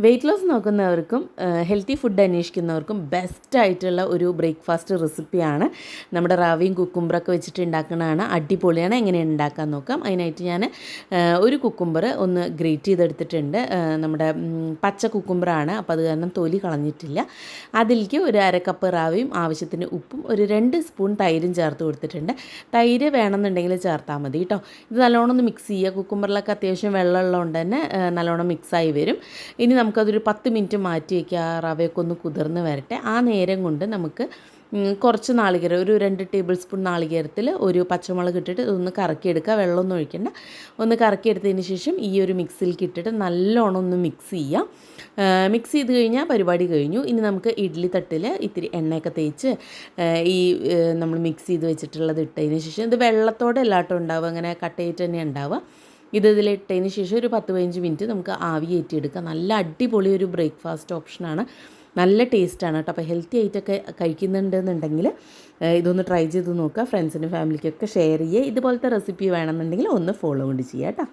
Weight loss നോക്കുന്നവർക്കും healthy food അന്വേഷിക്കുന്നവർക്കും ബെസ്റ്റായിട്ടുള്ള ഒരു breakfast റെസിപ്പിയാണ്. നമ്മുടെ റവയും കുക്കുംബറൊക്കെ വെച്ചിട്ട് ഉണ്ടാക്കുന്നതാണ്. അടിപൊളിയാണ്. എങ്ങനെ ഉണ്ടാക്കാൻ നോക്കാം. അതിനായിട്ട് ഞാൻ ഒരു കുക്കുംബർ ഒന്ന് ഗ്രേറ്റ് ചെയ്തെടുത്തിട്ടുണ്ട്. നമ്മുടെ പച്ച കുക്കുംബറാണ്, അപ്പോൾ അത് കാരണം തൊലി കളഞ്ഞിട്ടില്ല. അതിലേക്ക് ഒരു അരക്കപ്പ് റവയും ആവശ്യത്തിന് ഉപ്പും ഒരു 2 സ്പൂൺ തൈരും ചേർത്ത് കൊടുത്തിട്ടുണ്ട്. തൈര് വേണമെന്നുണ്ടെങ്കിൽ ചേർത്താൽ മതി കേട്ടോ. ഇത് നല്ലോണം ഒന്ന് മിക്സ് ചെയ്യുക. കുക്കുംബറിലൊക്കെ അത്യാവശ്യം വെള്ളമുള്ളതുകൊണ്ട് തന്നെ നല്ലോണം മിക്സായി വരും. ഇനി നമുക്കതൊരു 10 മിനിറ്റ് മാറ്റി വയ്ക്കുക. റവയൊക്കെ ഒന്ന് കുതിർന്ന് വരട്ടെ. ആ നേരം കൊണ്ട് നമുക്ക് കുറച്ച് നാളികേരം, ഒരു 2 ടേബിൾ സ്പൂൺ നാളികേരത്തിൽ ഒരു പച്ചമുളക് ഇട്ടിട്ട് ഇതൊന്ന് കറക്കിയെടുക്കുക. വെള്ളമൊന്നും ഒഴിക്കേണ്ട. ഒന്ന് കറക്കിയെടുത്തതിന് ശേഷം ഈ ഒരു മിക്സിയിലേക്ക് ഇട്ടിട്ട് നല്ലോണം ഒന്ന് മിക്സ് ചെയ്യാം. മിക്സ് ചെയ്ത് കഴിഞ്ഞാൽ പരിപാടി കഴിഞ്ഞു. ഇനി നമുക്ക് ഇഡ്ഡലി തട്ടിൽ ഇത്തിരി എണ്ണയൊക്കെ തേച്ച് ഈ നമ്മൾ മിക്സ് ചെയ്ത് വെച്ചിട്ടുള്ളത് ഇട്ടതിന് ശേഷം, ഇത് വെള്ളത്തോടെ എല്ലായിട്ടും ഉണ്ടാവുക, അങ്ങനെ കട്ടയിട്ട് തന്നെ ഉണ്ടാവുക. ഇതിലിട്ടതിന് ശേഷം ഒരു 10-15 മിനിറ്റ് നമുക്ക് ആവി കയറ്റിയെടുക്കാം. നല്ല അടിപൊളി ഒരു ബ്രേക്ക്ഫാസ്റ്റ് ഓപ്ഷനാണ്. നല്ല ടേസ്റ്റാണ് കേട്ടോ. അപ്പോൾ ഹെൽത്തി ആയിട്ടൊക്കെ കഴിക്കുന്നുണ്ടെന്നുണ്ടെങ്കിൽ ഇതൊന്ന് ട്രൈ ചെയ്ത് നോക്കുക. ഫ്രണ്ട്സിനും ഫാമിലിക്കൊക്കെ ഷെയർ ചെയ്യുക. ഇതുപോലത്തെ റെസിപ്പി വേണമെന്നുണ്ടെങ്കിൽ ഒന്ന് ഫോളോ കൊണ്ട് ചെയ്യുക കേട്ടോ.